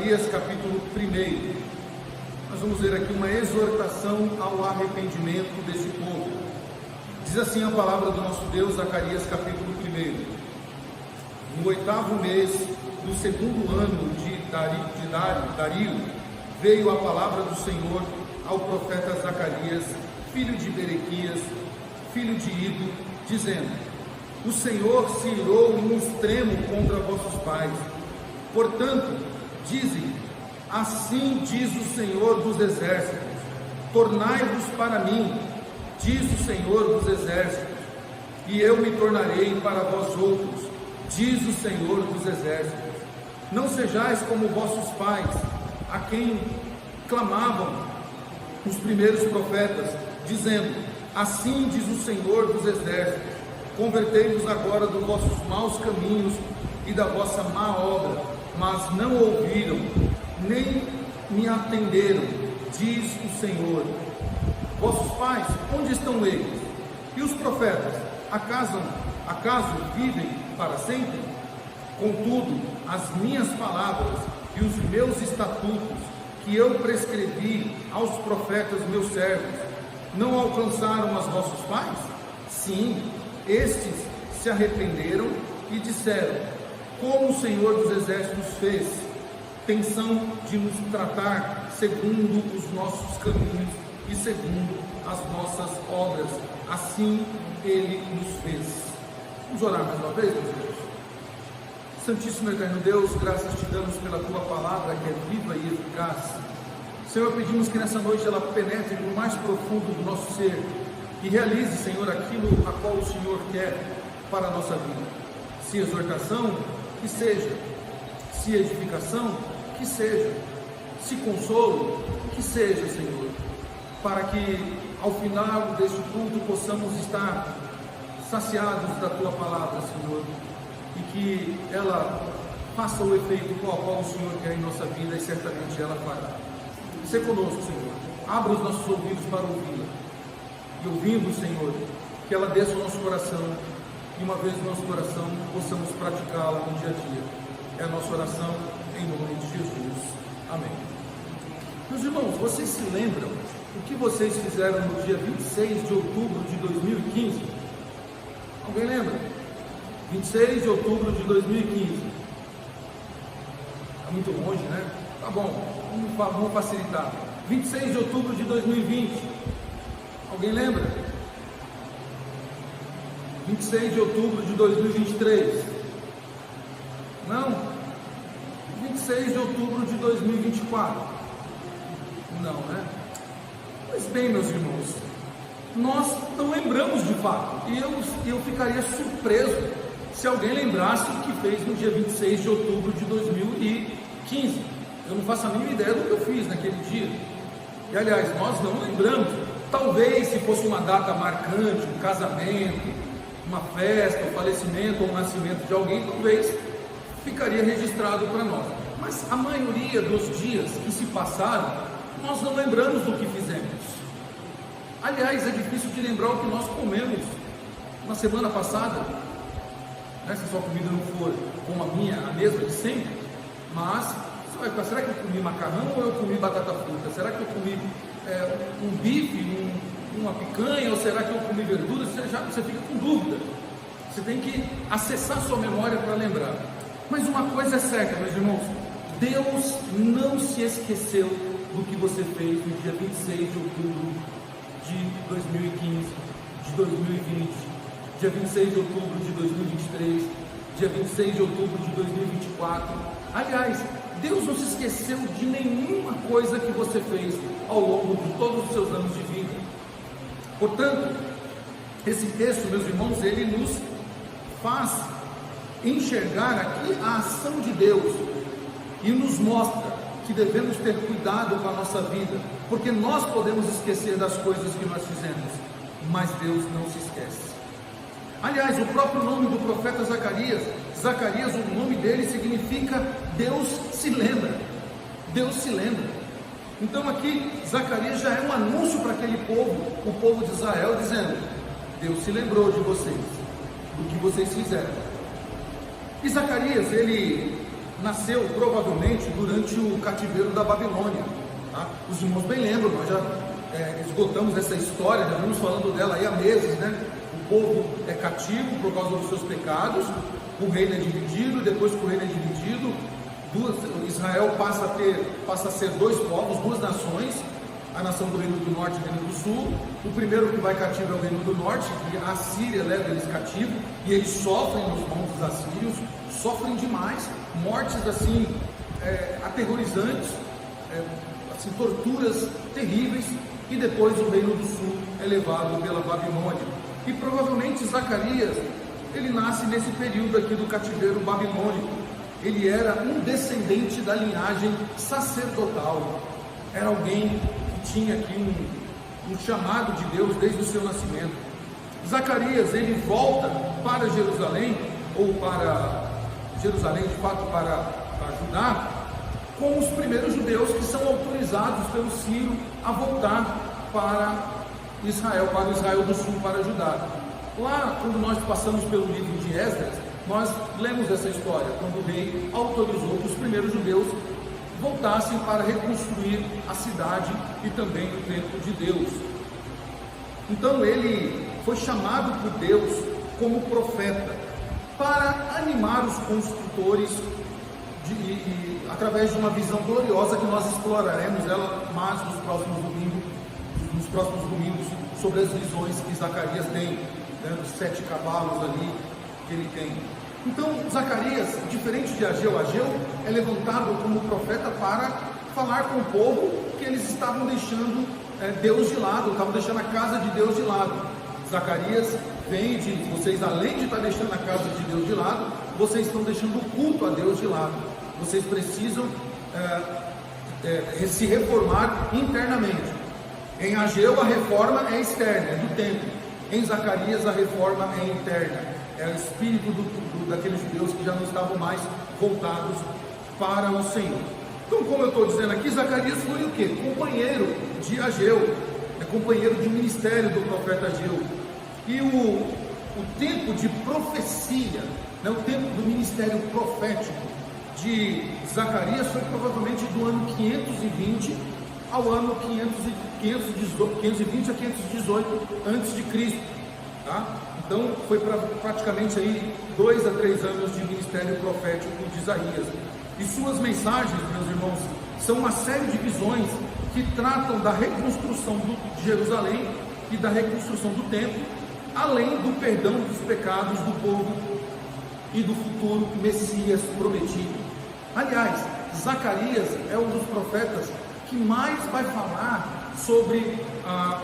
Zacarias capítulo 1. Nós vamos ver aqui uma exortação ao arrependimento desse povo. Diz assim a palavra do nosso Deus, Zacarias capítulo 1. No 8º mês do segundo ano de Dario, veio a palavra do Senhor ao profeta Zacarias, filho de Berequias, filho de Ido, dizendo: O Senhor se irou em extremo contra vossos pais. Portanto, dizem: Assim diz o Senhor dos exércitos: Tornai-vos para mim, diz o Senhor dos exércitos, e eu me tornarei para vós outros, diz o Senhor dos exércitos. Não sejais como vossos pais, a quem clamavam os primeiros profetas, dizendo: Assim diz o Senhor dos exércitos: Convertei-vos agora dos vossos maus caminhos e da vossa má obra. Mas não ouviram, nem me atenderam, diz o Senhor. Vossos pais, onde estão eles? E os profetas, acaso vivem para sempre? Contudo, as minhas palavras e os meus estatutos, que eu prescrevi aos profetas meus servos, não alcançaram os vossos pais? Sim, estes se arrependeram e disseram: Como o Senhor dos exércitos fez, pensão de nos tratar segundo os nossos caminhos e segundo as nossas obras, assim Ele nos fez. Vamos orar mais uma vez, meus irmãos. Santíssimo e eterno Deus, graças te damos pela Tua palavra que é viva e eficaz. Senhor, pedimos que nessa noite ela penetre no mais profundo do nosso ser e realize, Senhor, aquilo a qual o Senhor quer para a nossa vida. Se exortação, que seja; se edificação, que seja; se consolo, que seja, Senhor, para que ao final deste culto possamos estar saciados da Tua palavra, Senhor, e que ela faça o efeito com o qual o Senhor quer em nossa vida, e certamente ela fará. Se conosco, Senhor, abra os nossos ouvidos para ouvi-la, e ouvindo, Senhor, que ela desça o nosso coração, e uma vez no nosso coração possamos praticá-la no dia a dia. É a nossa oração em nome de Jesus. Amém. Meus irmãos, vocês se lembram o que vocês fizeram no dia 26 de outubro de 2015? Alguém lembra? 26 de outubro de 2015. Está muito longe, né? Tá bom, vamos facilitar. 26 de outubro de 2020. Alguém lembra? 26 de outubro de 2023. Não? 26 de outubro de 2024. Não, né? Pois bem, meus irmãos, nós não lembramos de fato. E eu ficaria surpreso se alguém lembrasse o que fez no dia 26 de outubro de 2015. Eu não faço a mínima ideia do que eu fiz naquele dia. E aliás, nós não lembramos. Talvez se fosse uma data marcante, um casamento, uma festa, um falecimento ou um nascimento de alguém, talvez ficaria registrado para nós. Mas a maioria dos dias que se passaram, nós não lembramos do que fizemos. Aliás, é difícil de lembrar o que nós comemos na semana passada, né? Se sua comida não for como a mesma de sempre, mas você vai pensar: será que eu comi macarrão ou eu comi batata frita? Será que eu comi um bife, uma picanha, ou será que eu comi verdura? Você fica com dúvida. Você tem que acessar sua memória para lembrar. Mas uma coisa é certa, meus irmãos: Deus não se esqueceu do que você fez no dia 26 de outubro de 2015, de 2020, dia 26 de outubro de 2023, dia 26 de outubro de 2024. Aliás, Deus não se esqueceu de nenhuma coisa que você fez ao longo de todos os seus anos de vida. Portanto, esse texto, meus irmãos, ele nos faz enxergar aqui a ação de Deus e nos mostra que devemos ter cuidado com a nossa vida, porque nós podemos esquecer das coisas que nós fizemos, mas Deus não se esquece. Aliás, o próprio nome do profeta Zacarias, o nome dele significa Deus se lembra. Deus se lembra. Então aqui Zacarias já é um anúncio para aquele povo, o povo de Israel, dizendo: Deus se lembrou de vocês, do que vocês fizeram. E Zacarias, ele nasceu provavelmente durante o cativeiro da Babilônia. Tá? Os irmãos bem lembram, nós já esgotamos essa história, já vamos falando dela aí há meses, né? O povo é cativo por causa dos seus pecados, o reino é dividido, depois que o reino é dividido, Israel passa a ser dois povos, duas nações, a nação do reino do norte e o reino do sul. O primeiro que vai cativo é o reino do norte, que a Síria leva eles cativo, e eles sofrem nos mãos dos assírios, sofrem demais, mortes assim, aterrorizantes, assim, torturas terríveis, e depois o reino do sul é levado pela Babilônia. E provavelmente Zacarias, ele nasce nesse período aqui do cativeiro babilônico. Ele era um descendente da linhagem sacerdotal, era alguém que tinha aqui um chamado de Deus desde o seu nascimento. Zacarias, ele volta para Jerusalém, ou para Jerusalém, de fato, para Judá, com os primeiros judeus que são autorizados pelo Ciro a voltar para Israel, para o Israel do sul, para Judá. Lá, quando nós passamos pelo livro de Esdras, nós lemos essa história, quando o rei autorizou que os primeiros judeus voltassem para reconstruir a cidade e também o templo de Deus. Então ele foi chamado por Deus como profeta para animar os construtores através de uma visão gloriosa que nós exploraremos ela mais nos próximos domingos, sobre as visões que Zacarias tem, né, dos 7 cavalos ali que ele tem. Então Zacarias, diferente de Ageu é levantado como profeta para falar com o povo que eles estavam deixando Deus de lado, estavam deixando a casa de Deus de lado. Zacarias vem e diz: vocês, além de estar deixando a casa de Deus de lado, vocês estão deixando o culto a Deus de lado. Vocês precisam se reformar internamente. Em Ageu a reforma é externa, é do templo. Em Zacarias a reforma é interna, é o espírito daqueles judeus que já não estavam mais voltados para o Senhor. Então, como eu estou dizendo aqui, Zacarias foi o quê? Companheiro de Ageu, companheiro de ministério do profeta Ageu. E o tempo de profecia, né, o tempo do ministério profético de Zacarias foi provavelmente do ano 520 ao ano 520 a 518 antes de Cristo, tá? Então foi praticamente aí 2 a 3 anos de ministério profético de Isaías. E suas mensagens, meus irmãos, são uma série de visões que tratam da reconstrução de Jerusalém e da reconstrução do templo, além do perdão dos pecados do povo e do futuro Messias prometido. Aliás, Zacarias é um dos profetas que mais vai falar sobre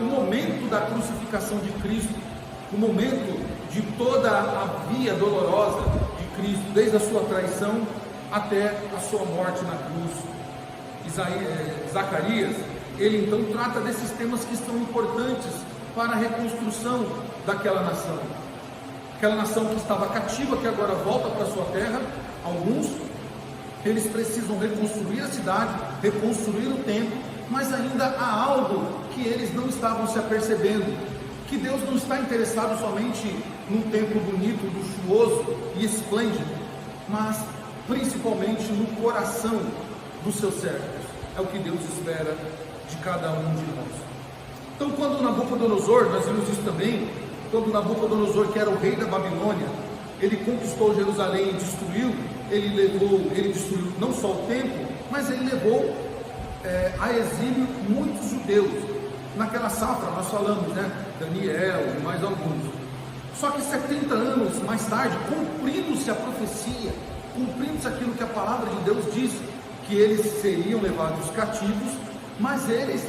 o momento da crucificação de Cristo, o momento de toda a via dolorosa de Cristo, desde a sua traição até a sua morte na cruz. Zacarias, ele então trata desses temas que são importantes para a reconstrução daquela nação. Aquela nação que estava cativa, que agora volta para a sua terra. Alguns, eles precisam reconstruir a cidade, reconstruir o templo, mas ainda há algo que eles não estavam se apercebendo, que Deus não está interessado somente num templo bonito, luxuoso e esplêndido, mas principalmente no coração dos seus servos. É o que Deus espera de cada um de nós. Então, quando Nabucodonosor, nós vimos isso também, quando Nabucodonosor, que era o rei da Babilônia, ele conquistou Jerusalém e destruiu, ele destruiu não só o templo, mas ele levou a exílio muitos judeus. Naquela safra nós falamos, né, Daniel e mais alguns. Só que 70 anos mais tarde, cumprindo-se a profecia, cumprindo-se aquilo que a palavra de Deus diz, que eles seriam levados cativos, mas eles,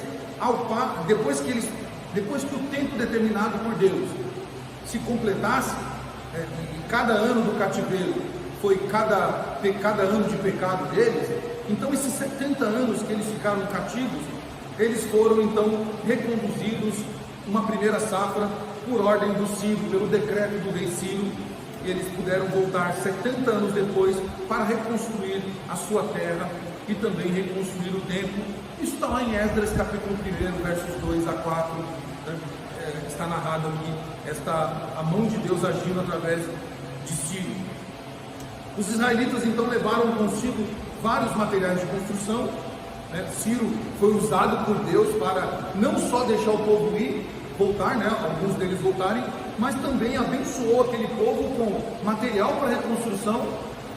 depois que o tempo determinado por Deus se completasse, cada ano do cativeiro foi cada ano de pecado deles, então esses 70 anos que eles ficaram cativos, eles foram então reconduzidos uma primeira safra por ordem do Ciro, pelo decreto do rei Ciro. Eles puderam voltar 70 anos depois para reconstruir a sua terra e também reconstruir o templo. Isso está lá em Esdras capítulo 1, versos 2 a 4, né? Está narrado aqui a mão de Deus agindo através de Ciro. Os israelitas então levaram consigo vários materiais de construção, né? Ciro foi usado por Deus para não só deixar o povo ir, voltar, né? Alguns deles voltarem, mas também abençoou aquele povo com material para reconstrução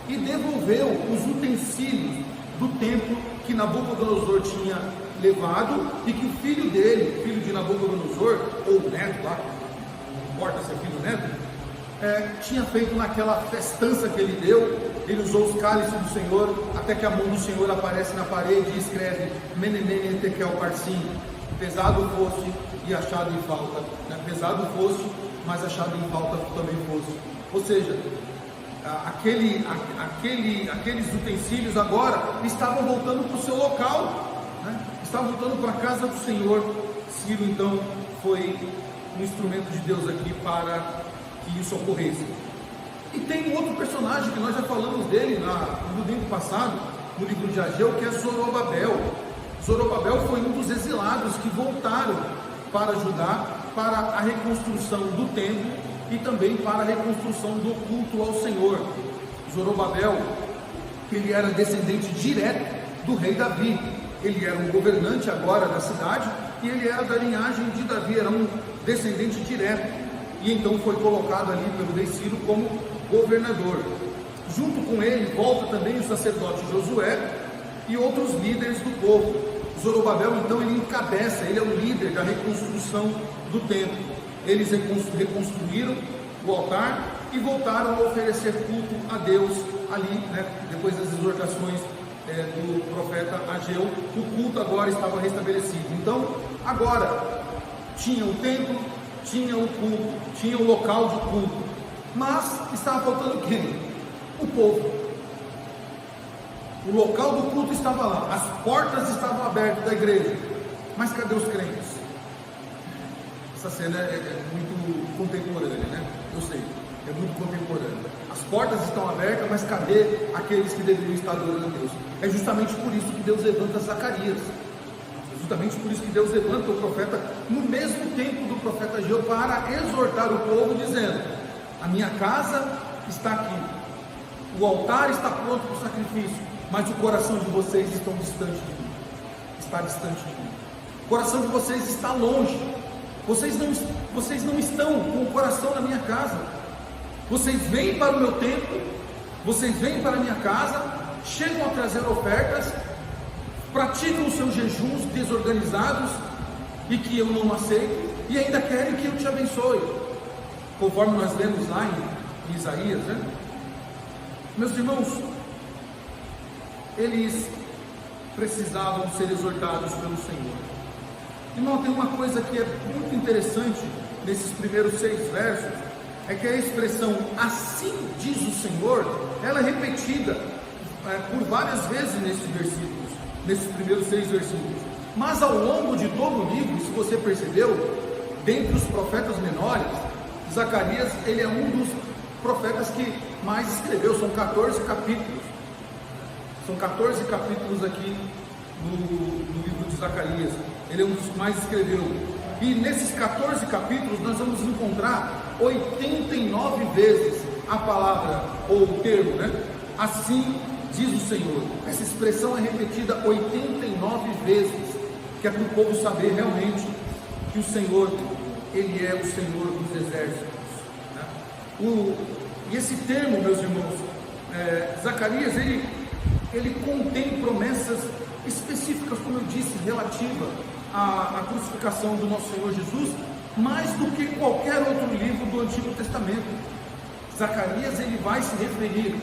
e devolveu os utensílios do templo que Nabucodonosor tinha levado e que o filho dele, filho de Nabucodonosor, ou neto lá, não importa se é filho ou neto, tinha feito naquela festança que ele deu. Ele usou os cálices do Senhor, até que a mão do Senhor aparece na parede e escreve Menenene Tekel Parsim, pesado fosse e achado em falta, né? Pesado fosse, mas achado em falta também fosse. Ou seja, aqueles utensílios agora estavam voltando para o seu local, né? Estavam voltando para a casa do Senhor. Ciro então foi um instrumento de Deus aqui para que isso ocorresse. E tem um outro personagem que nós já falamos dele no domingo passado, no livro de Ageu, que é Zorobabel. Zorobabel foi um dos exilados que voltaram para Judá, para a reconstrução do templo e também para a reconstrução do culto ao Senhor. Zorobabel, ele era descendente direto do rei Davi. Ele era um governante agora da cidade e ele era da linhagem de Davi, era um descendente direto. E então foi colocado ali pelo rei Ciro como governador. Junto com ele volta também o sacerdote Josué e outros líderes do povo. Zorobabel então ele encabeça, ele é o líder da reconstrução do templo. Eles reconstruíram o altar e voltaram a oferecer culto a Deus ali, né? Depois das exortações do profeta Ageu, o culto agora estava restabelecido. Então agora tinha o templo, tinha o culto, tinha o local de culto, mas estava faltando quem? O povo. O local do culto estava lá, as portas estavam abertas da igreja, mas cadê os crentes? Essa cena é muito contemporânea, né? Eu sei, é muito contemporânea. As portas estão abertas, mas cadê aqueles que deveriam estar adorando a Deus? É justamente por isso que Deus levanta Zacarias. Justamente por isso que Deus levanta o profeta no mesmo tempo do profeta Ageu para exortar o povo, dizendo: a minha casa está aqui, o altar está pronto para o sacrifício, mas o coração de vocês está distante de mim. Está distante de mim. O coração de vocês está longe. Vocês não estão com o coração na minha casa. Vocês vêm para o meu templo, vocês vêm para a minha casa, chegam a trazer ofertas, praticam os seus jejuns desorganizados e que eu não aceito, e ainda querem que eu te abençoe, conforme nós lemos lá em Isaías, né? Meus irmãos, eles precisavam ser exortados pelo Senhor. Irmão, tem uma coisa que é muito interessante nesses primeiros 6 versos, é que a expressão assim diz o Senhor, ela é repetida por várias vezes nesses primeiros 6 versículos, mas ao longo de todo o livro, se você percebeu, dentre os profetas menores, Zacarias, ele é um dos profetas que mais escreveu, são 14 capítulos, aqui no livro de Zacarias, ele é um dos que mais escreveu, e nesses 14 capítulos nós vamos encontrar 89 vezes a palavra, ou o termo, né? Assim diz o Senhor. Essa expressão é repetida 89 vezes, que é para o povo saber realmente que o Senhor, Ele é o Senhor dos exércitos, né? E esse termo, meus irmãos, Zacarias, ele contém promessas específicas, como eu disse, relativa à crucificação do nosso Senhor Jesus, mais do que qualquer outro livro do Antigo Testamento. Zacarias, ele vai se referir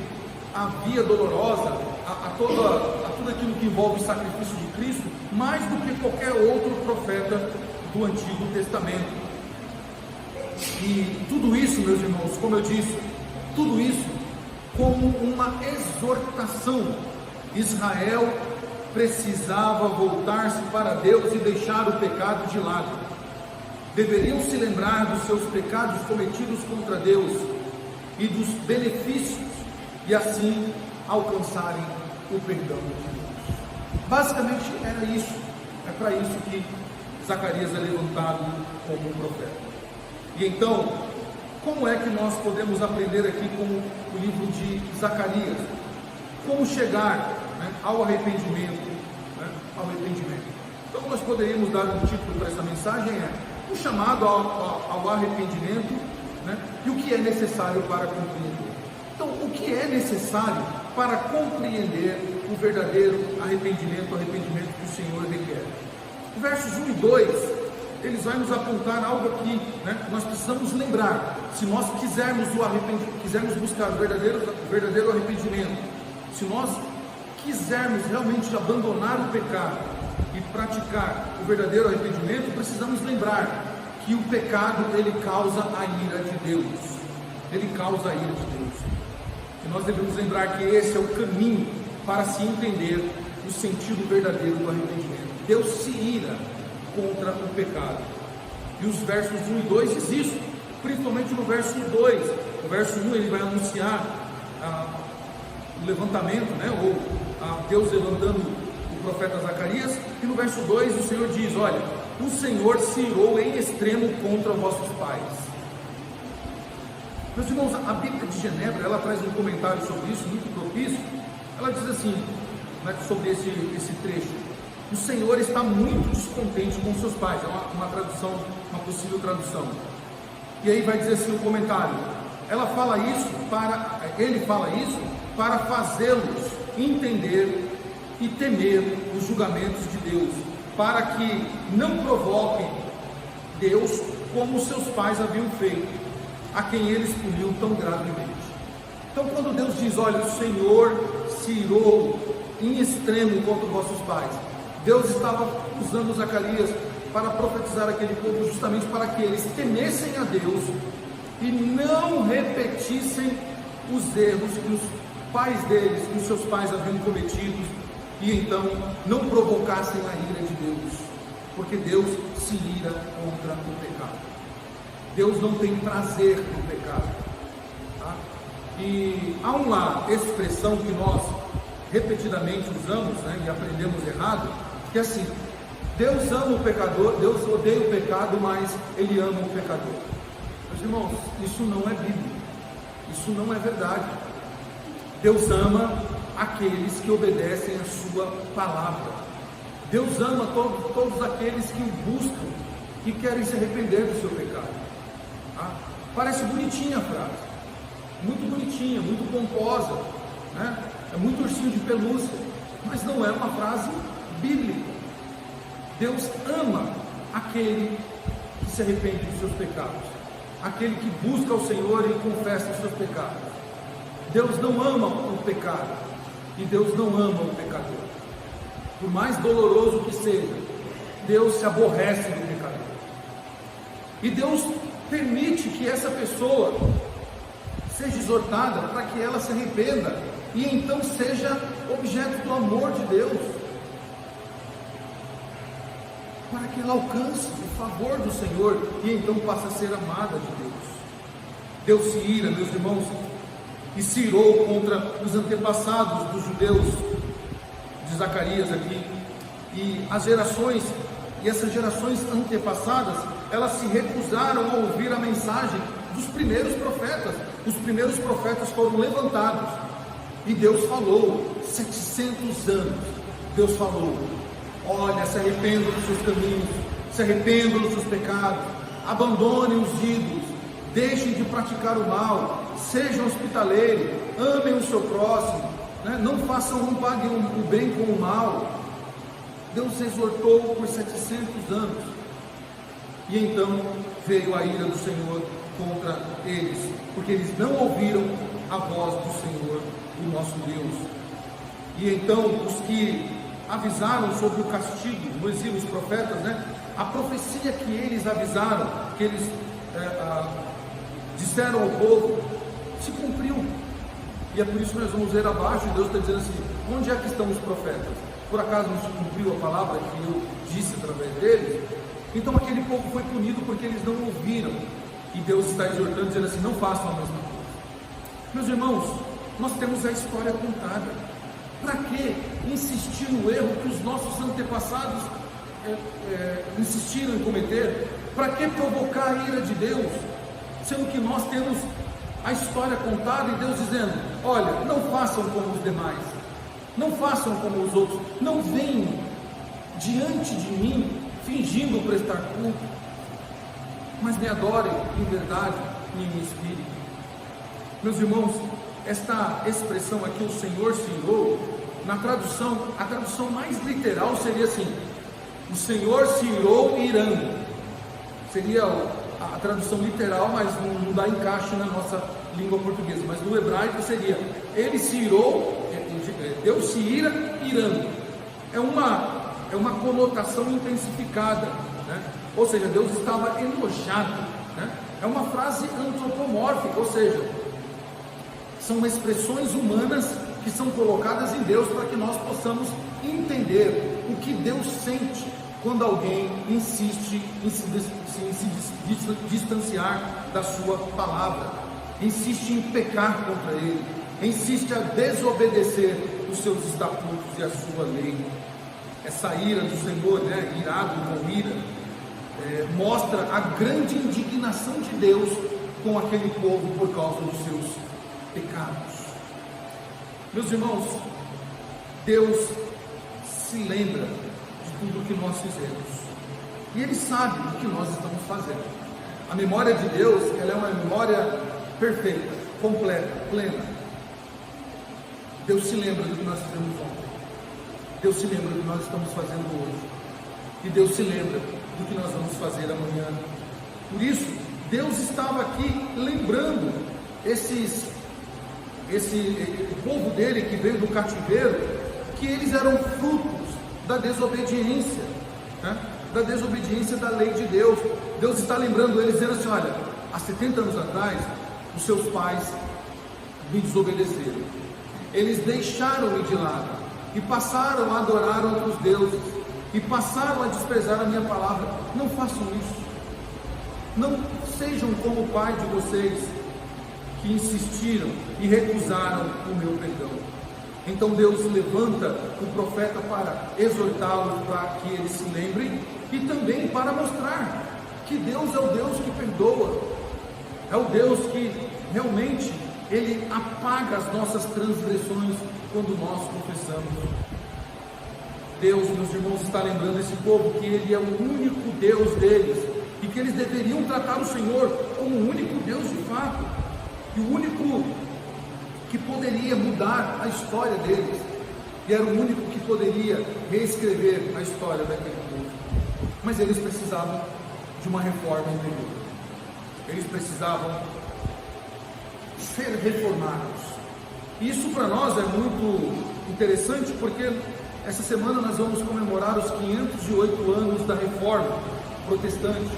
à via dolorosa, a tudo aquilo que envolve o sacrifício de Cristo, mais do que qualquer outro profeta do Antigo Testamento. E tudo isso, meus irmãos, como eu disse, tudo isso como uma exortação. Israel precisava voltar-se para Deus e deixar o pecado de lado. Deveriam se lembrar dos seus pecados cometidos contra Deus e dos benefícios, e assim alcançarem o perdão de Deus. Basicamente era isso. É para isso que Zacarias é levantado como um profeta. E então como é que nós podemos aprender aqui com o livro de Zacarias? Como chegar, né, ao arrependimento, né, ao arrependimento. Então nós poderíamos dar um título para essa mensagem, o chamado ao arrependimento, né, e o que é necessário para compreender. Então, o que é necessário para compreender o verdadeiro arrependimento, o arrependimento que o Senhor requer? Os versos 1 e 2, eles vão nos apontar algo aqui, né? Nós precisamos lembrar, se nós quisermos buscar o verdadeiro arrependimento, se nós quisermos realmente abandonar o pecado e praticar o verdadeiro arrependimento, precisamos lembrar que o pecado, ele causa a ira de Deus. Ele causa a ira de Deus. E nós devemos lembrar que esse é o caminho para se entender o sentido verdadeiro do arrependimento. Deus se ira contra o pecado. E os versos 1 e 2 diz isso, principalmente no verso 2. O verso 1 ele vai anunciar o levantamento, né? Ou Deus levantando o profeta Zacarias. E no verso 2 o Senhor diz: olha, o Senhor se irou em extremo contra vossos pais. Meus irmãos, a Bíblia de Genebra, ela traz um comentário sobre isso, muito propício. Ela diz assim, né, sobre esse trecho: o Senhor está muito descontente com seus pais. É uma tradução, uma possível tradução. E aí vai dizer assim o comentário: ele fala isso para fazê-los entender e temer os julgamentos de Deus, para que não provoquem Deus como seus pais haviam feito, a quem eles puniam tão gravemente. Então, quando Deus diz: olha, o Senhor se irou em extremo contra os vossos pais, Deus estava usando Zacarias para profetizar aquele povo, justamente para que eles temessem a Deus e não repetissem os erros que os pais deles, que os seus pais haviam cometido, e então não provocassem a ira de Deus, porque Deus se ira contra o pecado. Deus não tem prazer no pecado, tá? E há uma expressão que nós repetidamente usamos, né, e aprendemos errado, que é assim: Deus ama o pecador, Deus odeia o pecado, mas Ele ama o pecador. Meus irmãos, isso não é bíblico, isso não é verdade. Deus ama aqueles que obedecem a sua palavra. Deus ama todos aqueles que o buscam e querem se arrepender do seu pecado. Tá? Parece bonitinha a frase, muito bonitinha, muito pomposa, né? É muito ursinho de pelúcia, mas não é uma frase bíblica. Deus ama aquele que se arrepende dos seus pecados, aquele que busca o Senhor e confessa os seus pecados. Deus não ama o pecado, e Deus não ama o pecador. Por mais doloroso que seja, Deus se aborrece do pecador. E Deus permite que essa pessoa seja exortada para que ela se arrependa e então seja objeto do amor de Deus, para que ela alcance o favor do Senhor e então passe a ser amada de Deus. Deus se ira, meus irmãos, e se irou contra os antepassados dos judeus de Zacarias aqui, e essas gerações antepassadas, elas se recusaram a ouvir a mensagem dos primeiros profetas. Os primeiros profetas foram levantados e Deus falou 700 anos. Deus falou: olha, se arrependam dos seus caminhos, se arrependam dos seus pecados, abandonem os ídolos, deixem de praticar o mal, sejam hospitaleiros, amem o seu próximo, né? Não façam, não paguem o bem com o mal. Deus exortou por 700 anos, e então veio a ira do Senhor contra eles, porque eles não ouviram a voz do Senhor, o nosso Deus. E então os que avisaram sobre o castigo no exílio, os profetas, né? A profecia que eles avisaram, que eles disseram ao povo, se cumpriu. E é por isso que nós vamos ver abaixo, Deus está dizendo assim: onde é que estão os profetas? Por acaso não se cumpriu a palavra que eu disse através deles? Então aquele povo foi punido porque eles não ouviram, e Deus está exortando, dizendo assim: não façam a mesma coisa. Meus irmãos, nós temos a história contada. Para que insistir no erro que os nossos antepassados insistiram em cometer? Para que provocar a ira de Deus? sendo que nós temos a história contada e Deus dizendo: olha, não façam como os demais, não façam como os outros, não venham diante de mim fingindo prestar culto, mas me adorem em verdade e em espírito. Meus irmãos, esta expressão aqui, o Senhor se irou, na tradução, a tradução mais literal seria assim: o Senhor se irou irando. Seria a tradução literal, mas não dá encaixe na nossa língua portuguesa. Mas no hebraico seria: ele se irou, Deus se ira irando. É uma conotação intensificada, né? Ou seja, Deus estava enojado, né? É uma frase antropomórfica, ou seja, são expressões humanas que são colocadas em Deus para que nós possamos entender o que Deus sente quando alguém insiste em se distanciar da sua palavra, insiste em pecar contra ele, insiste a desobedecer os seus estatutos e a sua lei. Essa ira do Senhor, né, irado com ira, mostra a grande indignação de Deus com aquele povo por causa dos seus pecados. Meus irmãos, Deus se lembra de tudo que nós fizemos e Ele sabe o que nós estamos fazendo. A memória de Deus, ela é uma memória perfeita, completa, plena. Deus se lembra do que nós fizemos ontem, Deus se lembra do que nós estamos fazendo hoje, e Deus se lembra do que nós vamos fazer amanhã. Por isso, Deus estava aqui lembrando o povo dele que veio do cativeiro, que eles eram frutos da desobediência, né? Da desobediência da lei de Deus. Deus está lembrando eles, dizendo assim: olha, há 70 anos atrás, os seus pais me desobedeceram, eles deixaram-me de lado, e passaram a adorar outros deuses, e passaram a desprezar a minha palavra. Não façam isso, não sejam como o pai de vocês, que insistiram e recusaram o meu perdão. Então Deus levanta o profeta para exortá-los, para que eles se lembrem, e também para mostrar que Deus é o Deus que perdoa, é o Deus que realmente Ele apaga as nossas transgressões quando nós confessamos. Deus, meus irmãos, está lembrando esse povo que Ele é o único Deus deles, e que eles deveriam tratar o Senhor como o único Deus de fato, e o único que poderia mudar a história deles, e era o único que poderia reescrever a história daquele povo. Mas eles precisavam de uma reforma interior, eles precisavam ser reformados. E isso para nós é muito interessante, porque essa semana nós vamos comemorar os 508 anos da Reforma Protestante,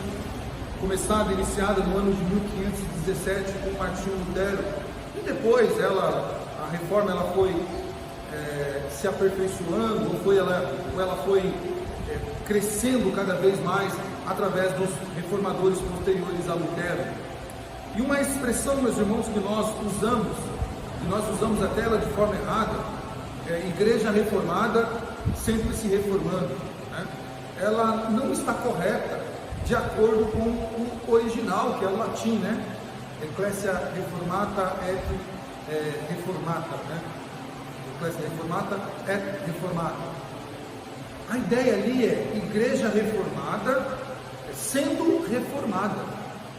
iniciada no ano de 1517 com Martinho Lutero, e depois a Reforma ela foi se aperfeiçoando, ou ela foi crescendo cada vez mais através dos reformadores posteriores a Lutero. E uma expressão, meus irmãos, que nós usamos, e nós usamos até ela de forma errada, igreja reformada sempre se reformando, né? Ela não está correta de acordo com o original, que é o latim, né? Ecclesia reformata et reformata, né? Ecclesia reformata et reformata. A ideia ali é igreja reformada sendo reformada,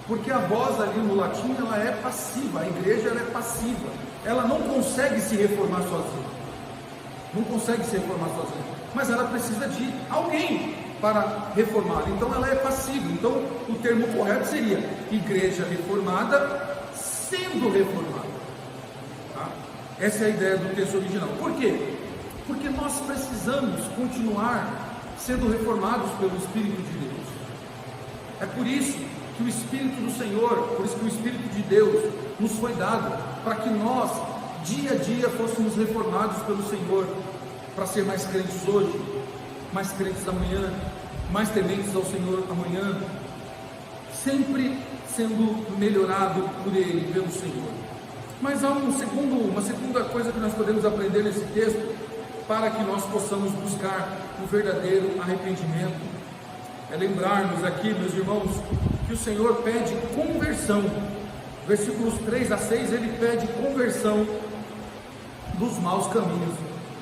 porque a voz ali no latim ela é passiva, a igreja ela é passiva, ela não consegue se reformar sozinha, mas ela precisa de alguém para reformar, então ela é passiva. Então o termo correto seria igreja reformada sendo reformada, tá? Essa é a ideia do texto original. Por quê? Porque nós precisamos continuar sendo reformados pelo Espírito de Deus. É por isso que o Espírito do Senhor, por isso que o Espírito de Deus nos foi dado, para que nós, dia a dia, fôssemos reformados pelo Senhor, para ser mais crentes hoje, mais crentes amanhã, mais tementes ao Senhor amanhã, sempre sendo melhorado por Ele, pelo Senhor. Mas há uma segunda coisa que nós podemos aprender nesse texto, para que nós possamos buscar o verdadeiro arrependimento. É lembrarmos aqui, meus irmãos, que o Senhor pede conversão. Versículos 3 a 6, ele pede conversão dos maus caminhos.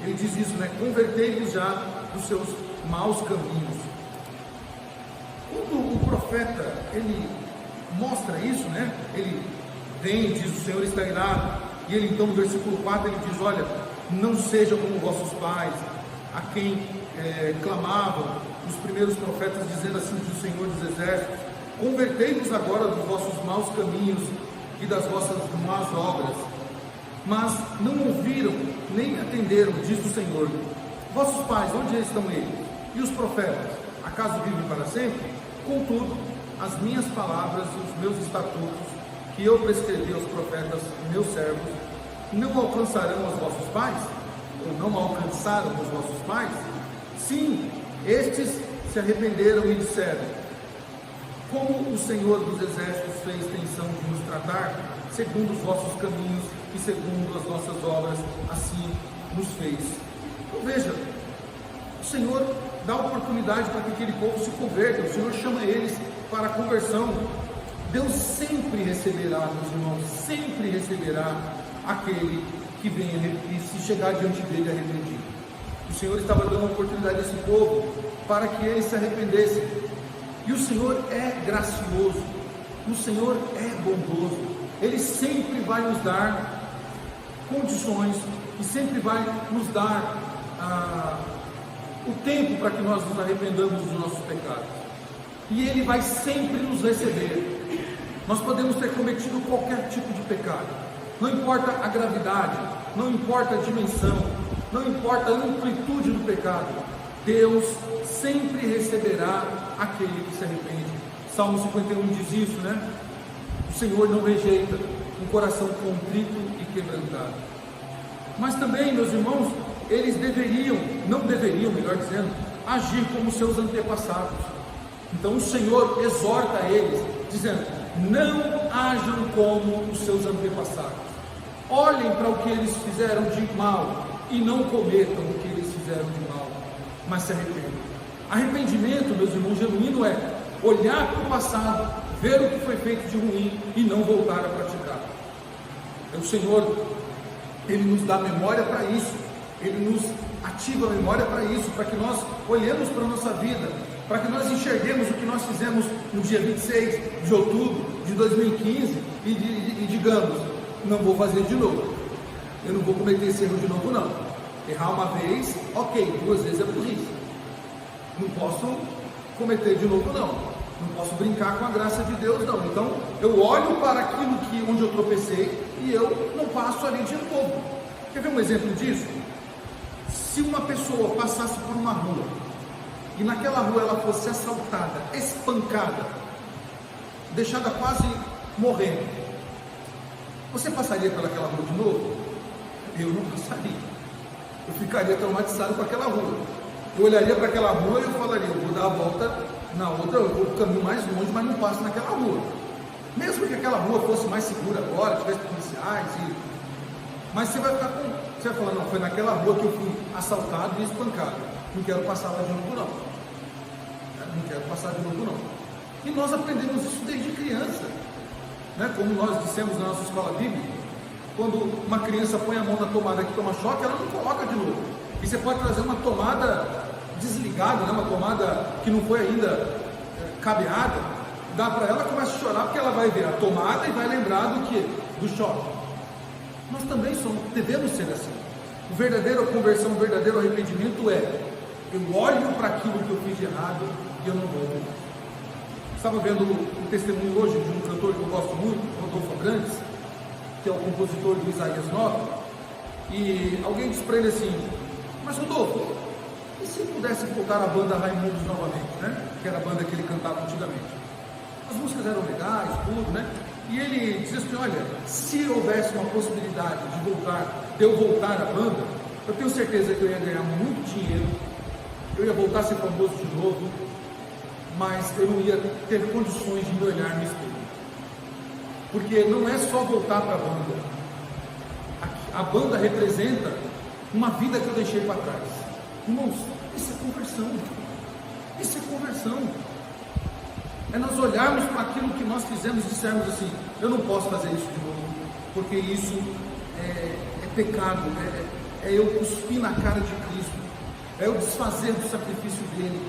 Ele diz isso, né? Convertei-vos já dos seus maus caminhos. Quando o profeta, ele mostra isso, né? Ele vem, diz: o Senhor está irado. E ele então, no versículo 4, ele diz: olha, não seja como vossos pais, a quem clamavam os primeiros profetas, dizendo assim: diz o Senhor dos Exércitos, convertei-vos agora dos vossos maus caminhos e das vossas más obras. Mas não ouviram, nem atenderam, diz o Senhor. Vossos pais, onde estão eles? E os profetas, acaso vivem para sempre? Contudo, as minhas palavras e os meus estatutos, que eu prescrevi aos profetas, meus servos, não alcançarão os vossos pais? Ou não alcançaram os vossos pais? Sim, estes se arrependeram e disseram: como o Senhor dos Exércitos fez intenção de nos tratar, segundo os vossos caminhos e segundo as nossas obras, assim nos fez. Então veja, o Senhor dá oportunidade para que aquele povo se converta, o Senhor chama eles para a conversão. Deus sempre receberá, meus irmãos, sempre receberá aquele que venha e se chegar diante dele arrependido. O Senhor estava dando uma oportunidade a esse povo para que eles se arrependessem. E o Senhor é gracioso, o Senhor é bondoso, Ele sempre vai nos dar condições e sempre vai nos dar o tempo para que nós nos arrependamos dos nossos pecados. E Ele vai sempre nos receber. Nós podemos ter cometido qualquer tipo de pecado, não importa a gravidade, não importa a dimensão, não importa a amplitude do pecado, Deus sempre receberá aquele que se arrepende. Salmo 51 diz isso, né? O Senhor não rejeita um coração contrito e quebrantado. Mas também, meus irmãos, eles não deveriam, melhor dizendo, agir como seus antepassados. Então o Senhor exorta eles, dizendo: não ajam como os seus antepassados. Olhem para o que eles fizeram de mal e não cometam o que eles fizeram de mal, mas se arrependam. Arrependimento, meus irmãos, genuíno é olhar para o passado, ver o que foi feito de ruim e não voltar a praticar. O Senhor, Ele nos dá memória para isso, Ele nos ativa a memória para isso, para que nós olhemos para a nossa vida, para que nós enxerguemos o que nós fizemos no dia 26 de outubro de 2015 e digamos: não vou fazer de novo, eu não vou cometer esse erro de novo não. Errar uma vez, ok, 2 vezes é burrice, não posso cometer de novo não posso brincar com a graça de Deus não. Então eu olho para aquilo onde eu tropecei e eu não passo ali de novo. Quer ver um exemplo disso? Se uma pessoa passasse por uma rua e naquela rua ela fosse assaltada, espancada, deixada quase morrendo, você passaria pelaquela rua de novo? Eu não passaria. Eu ficaria traumatizado com aquela rua. Eu olharia para aquela rua e eu falaria: eu vou dar a volta na outra, eu vou caminho mais longe, mas não passo naquela rua. Mesmo que aquela rua fosse mais segura agora, tivesse policiais, mas você vai falar: não, foi naquela rua que eu fui assaltado e espancado, não quero passar lá de novo não quero passar de novo não. E nós aprendemos isso desde criança, né? Como nós dissemos na nossa escola bíblica, quando uma criança põe a mão na tomada que toma choque, ela não coloca de novo. E você pode trazer uma tomada desligada, né? Uma tomada que não foi ainda cabeada, dá para ela, começa a chorar, porque ela vai ver a tomada e vai lembrar do choque. Nós também devemos ser assim. A verdadeira conversão, o verdadeiro arrependimento eu olho para aquilo que eu fiz de errado e eu não volto mais. Estava vendo um testemunho hoje de um cantor que eu gosto muito, Rodolfo Abrantes, que é o compositor do Isaías 9, e alguém disse para ele assim: mas Rodolfo, e se pudesse voltar a banda Raimundos novamente, né? Que era a banda que ele cantava antigamente? As músicas eram legais, tudo, né? E ele dizia assim: olha, se houvesse uma possibilidade de eu voltar à banda, eu tenho certeza que eu ia ganhar muito dinheiro, eu ia voltar a ser famoso de novo, mas eu não ia ter condições de me olhar no espelho. Porque não é só voltar para a banda. A banda representa uma vida que eu deixei para trás. Irmãos, isso é conversão. Isso é conversão. É nós olharmos para aquilo que nós fizemos e dissermos assim: eu não posso fazer isso de novo, porque isso é pecado, é eu cuspir na cara de Cristo, é eu desfazer do sacrifício dele,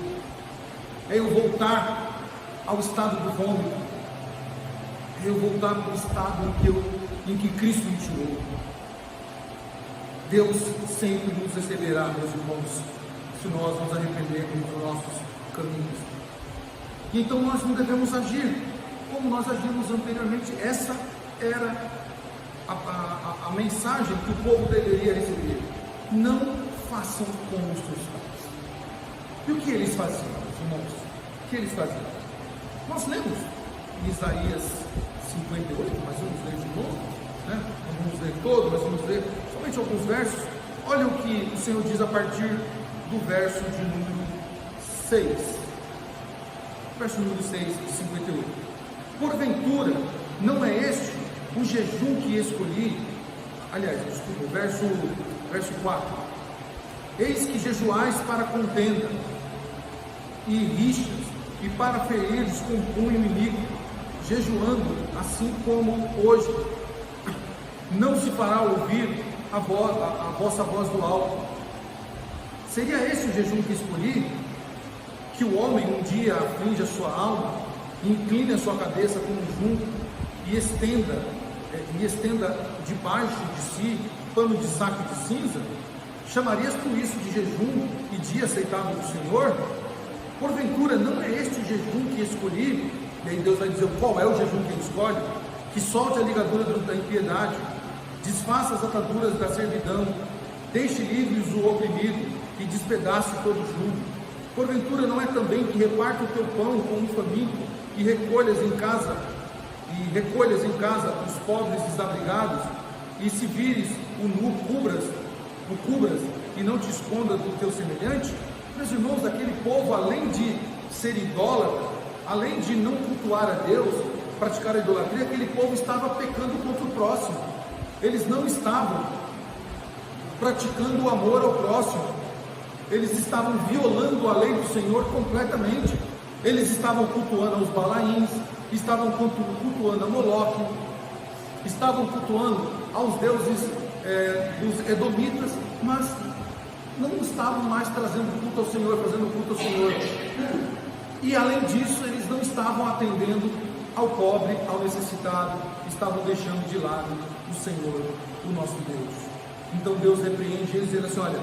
é eu voltar ao estado do vômito, é eu voltar para o estado em que Cristo me tirou. Deus sempre nos receberá, meus irmãos, se nós nos arrependermos dos nossos caminhos. E então nós não devemos agir como nós agimos anteriormente. Essa era a mensagem que o povo deveria receber: não façam como os seus pais. E o que eles faziam, irmãos? O que eles faziam? Nós lemos em Isaías 58, mas vamos ler de novo, né? Não vamos ler todo, mas vamos ler somente alguns versos. Olha o que o Senhor diz a partir do verso de número 6. Verso número 6 de 58. Porventura, não é este o jejum que escolhi? Aliás, desculpa, verso 4. Eis que jejuais para contenda e rixas, e para ferir com punho inimigo, jejuando, assim como hoje. Não se fará ouvir a vossa voz do alto. Seria esse o jejum que escolhi? Que o homem um dia aflige a sua alma, incline a sua cabeça como junco, e estenda debaixo de si pano de saco de cinza? Chamarias tu isso de jejum e dia aceitável do Senhor? Porventura não é este o jejum que escolhi? E aí Deus vai dizer qual é o jejum que ele escolhe: que solte a ligadura da impiedade, desfaça as ataduras da servidão, deixe livres o oprimido e despedace todo jugo. Porventura não é também que reparta o teu pão com um faminto e recolhas em casa os pobres desabrigados, e se vires o nu, cubras e não te esconda do teu semelhante? Meus irmãos, aquele povo, além de ser idólatra, além de não cultuar a Deus, praticar a idolatria, aquele povo estava pecando contra o próximo. Eles não estavam praticando o amor ao próximo, eles estavam violando a lei do Senhor completamente. Eles estavam cultuando aos Balaíns, estavam cultuando a Moloque, estavam cultuando aos deuses dos Edomitas, mas não estavam mais trazendo culto ao Senhor, fazendo culto ao Senhor. E além disso, eles não estavam atendendo ao pobre, ao necessitado, estavam deixando de lado o Senhor, o nosso Deus. Então Deus repreende eles, dizendo assim: olha,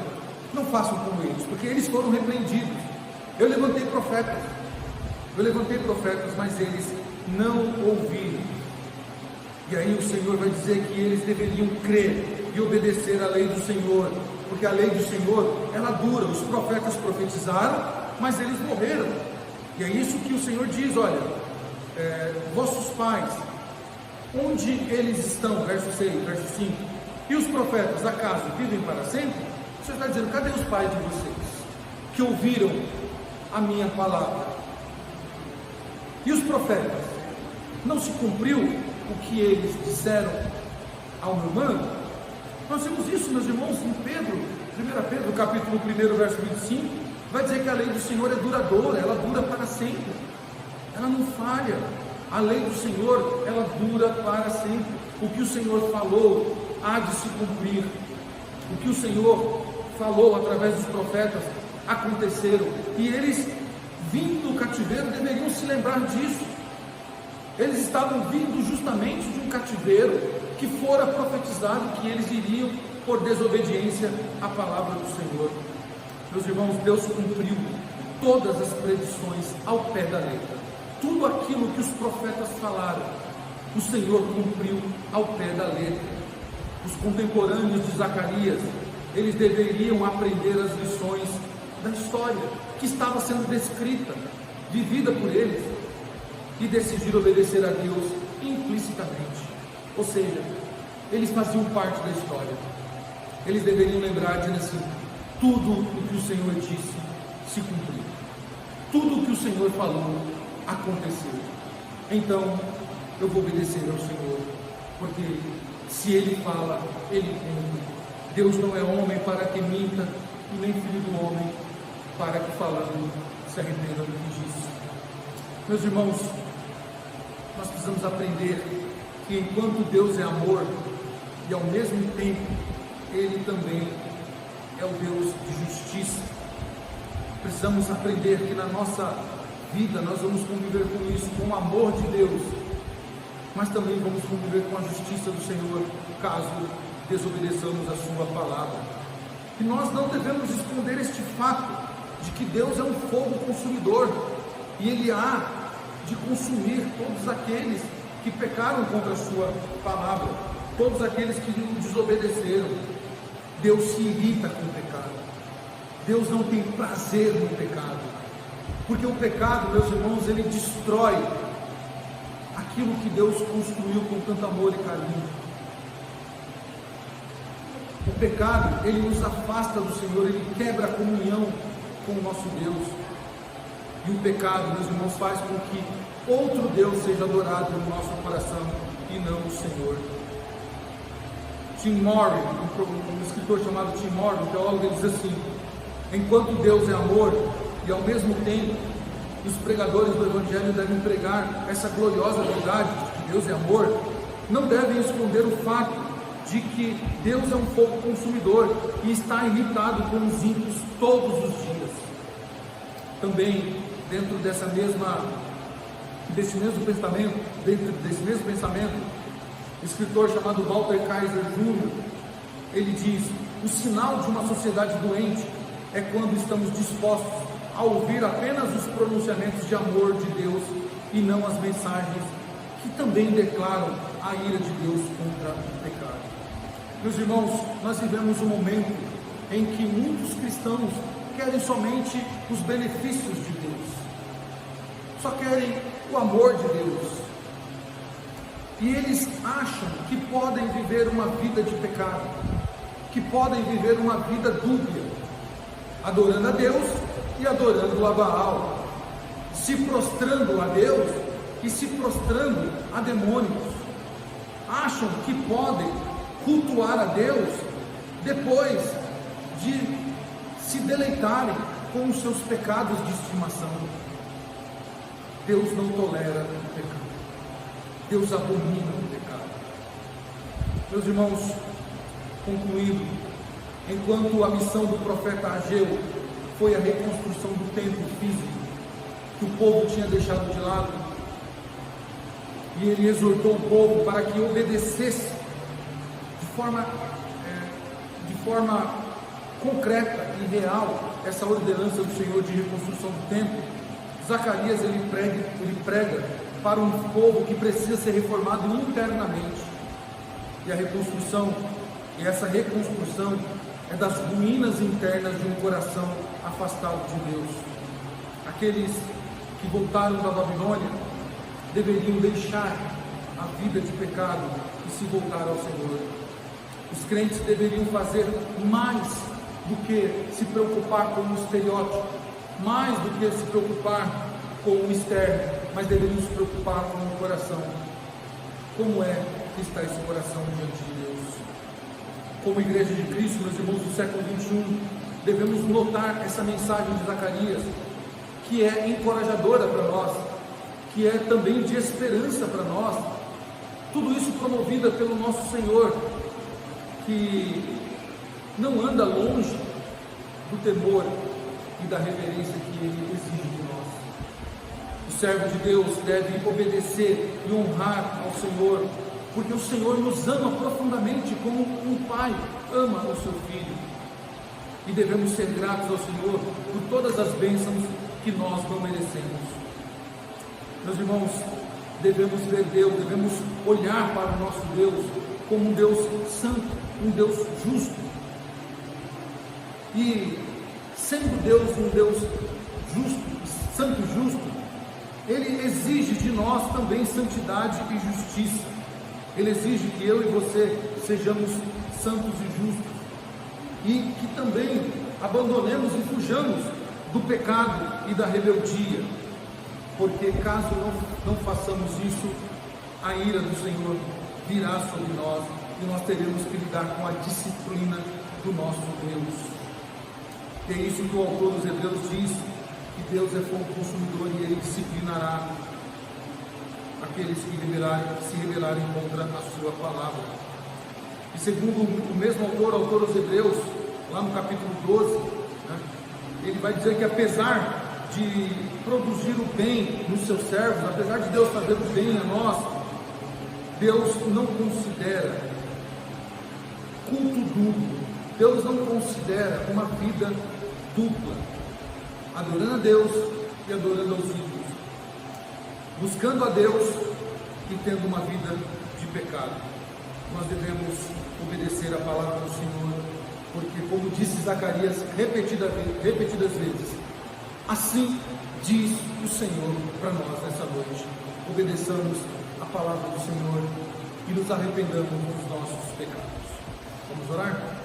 não façam como eles, porque eles foram repreendidos. Eu levantei profetas, mas eles não ouviram. E aí o Senhor vai dizer que eles deveriam crer e obedecer à lei do Senhor, porque a lei do Senhor, ela dura. Os profetas profetizaram, mas eles morreram. E é isso que o Senhor diz: olha, vossos pais, onde eles estão? Verso 6, verso 5. E os profetas, acaso vivem para sempre? O Senhor está dizendo: cadê os pais de vocês, que ouviram a minha palavra? E os profetas, não se cumpriu o que eles disseram ao meu mano? Nós vemos isso, meus irmãos, em 1 Pedro, capítulo 1, verso 25, vai dizer que a lei do Senhor é duradoura, ela dura para sempre, ela não falha. A lei do Senhor, ela dura para sempre. O que o Senhor falou há de se cumprir. O que o Senhor falou através dos profetas aconteceram, e eles, vindo do cativeiro, deveriam se lembrar disso. Eles estavam vindo justamente de um cativeiro que fora profetizado que eles iriam por desobediência à palavra do Senhor. Meus irmãos, Deus cumpriu todas as predições ao pé da letra. Tudo aquilo que os profetas falaram, o Senhor cumpriu ao pé da letra. Os contemporâneos de Zacarias, eles deveriam aprender as lições da história que estava sendo descrita, vivida por eles, e decidir obedecer a Deus implicitamente. Ou seja, eles faziam parte da história. Eles deveriam lembrar, dizendo assim: tudo o que o Senhor disse se cumpriu, tudo o que o Senhor falou aconteceu. Então eu vou obedecer ao Senhor, porque se Ele fala, Ele cumpre. Deus não é homem para que minta, e nem filho do homem para que falando se arrependa do que disse. Meus irmãos, nós precisamos aprender que enquanto Deus é amor, e ao mesmo tempo Ele também é o Deus de justiça, precisamos aprender que na nossa vida nós vamos conviver com isso, com o amor de Deus, mas também vamos conviver com a justiça do Senhor, caso desobedeçamos a sua palavra. E nós não devemos esconder este fato, de que Deus é um fogo consumidor, e Ele há de consumir todos aqueles que pecaram contra a sua palavra, todos aqueles que lhe desobedeceram. Deus se irrita com o pecado, Deus não tem prazer no pecado, porque o pecado, meus irmãos, ele destrói aquilo que Deus construiu com tanto amor e carinho. O pecado, ele nos afasta do Senhor, ele quebra a comunhão com o nosso Deus. E o pecado, meus irmãos, faz com que outro Deus seja adorado no nosso coração e não o Senhor. Tim Moore, um escritor chamado Tim Moore, um teólogo, ele diz assim: enquanto Deus é amor, e ao mesmo tempo os pregadores do Evangelho devem pregar essa gloriosa verdade de que Deus é amor, não devem esconder o fato de que Deus é um fogo consumidor e está irritado com os ímpios todos os dias. Também, dentro desse mesmo pensamento, um escritor chamado Walter Kaiser Jr., ele diz: o sinal de uma sociedade doente é quando estamos dispostos a ouvir apenas os pronunciamentos de amor de Deus e não as mensagens que também declaram a ira de Deus contra o pecado. Meus irmãos, nós vivemos um momento em que muitos cristãos querem somente os benefícios de Deus, só querem o amor de Deus, e eles acham que podem viver uma vida de pecado, que podem viver uma vida dúbia, adorando a Deus e adorando a Baal, se prostrando a Deus e se prostrando a demônios. Acham que podem cultuar a Deus depois de se deleitarem com os seus pecados de estimação. Deus não tolera o pecado, Deus abomina o pecado. Meus irmãos, concluindo, enquanto a missão do profeta Ageu foi a reconstrução do templo físico que o povo tinha deixado de lado, e ele exortou o povo para que obedecesse de forma concreta e real essa ordenança do Senhor de reconstrução do templo, Zacarias ele prega para um povo que precisa ser reformado internamente, e essa reconstrução é das ruínas internas de um coração afastado de Deus. Aqueles que voltaram da Babilônia deveriam deixar a vida de pecado e se voltar ao Senhor. Os crentes deveriam fazer mais do que se preocupar com o estereótipo, mais do que se preocupar com o externo, mas deveriam se preocupar com o coração. Como é que está esse coração diante de Deus? Como Igreja de Cristo, meus irmãos do século 21, devemos notar essa mensagem de Zacarias, que é encorajadora para nós, que é também de esperança para nós, tudo isso promovida pelo nosso Senhor, que não anda longe do temor e da reverência que Ele exige de nós. O servo de Deus deve obedecer e honrar ao Senhor, porque o Senhor nos ama profundamente, como um pai ama o seu filho, e devemos ser gratos ao Senhor por todas as bênçãos que nós não merecemos. Meus irmãos, devemos ver Deus, devemos olhar para o nosso Deus como um Deus santo, um Deus justo, e sendo Deus um Deus justo, santo e justo, Ele exige de nós também santidade e justiça. Ele exige que eu e você sejamos santos e justos, e que também abandonemos e fujamos do pecado e da rebeldia, porque caso não façamos isso, a ira do Senhor virá sobre nós, e nós teremos que lidar com a disciplina do nosso Deus. É isso que o autor dos Hebreus diz, que Deus é fogo consumidor e Ele disciplinará aqueles que se rebelarem contra a sua palavra. E segundo o mesmo autor aos Hebreus, lá no capítulo 12, né, ele vai dizer que apesar de produzir o bem nos seus servos, apesar de Deus fazer o bem a nós, Deus não considera culto duplo, Deus não considera uma vida dupla, adorando a Deus e adorando aos ídolos, buscando a Deus e tendo uma vida de pecado. Nós devemos obedecer a palavra do Senhor, porque, como disse Zacarias repetidas vezes, assim diz o Senhor para nós nessa noite: obedeçamos a palavra do Senhor e nos arrependamos dos nossos pecados. Vamos orar?